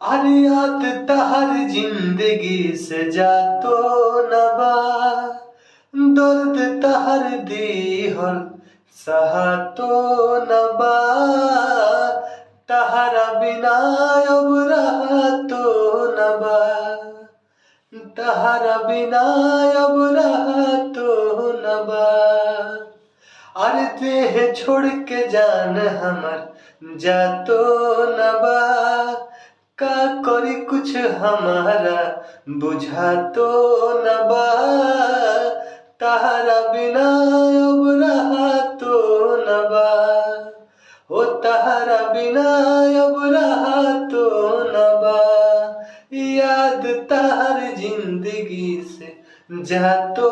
अरे याद तहर जिंदगी से जा तो न बा, दर्द तहर दीहल सहा तो न बा, तहरा बिना अब रहा तो न बा, तहरा बिना अब रहा तो न बा। अरे देह छोड़ के जान हमर जा तो न बा, का करी कुछ हमारा बुझा तो न बा, तहरा बिना अब रहा तो न बा, ओ तहरा बिना अब रहा तो न बा, याद तहर जिंदगी से जा तो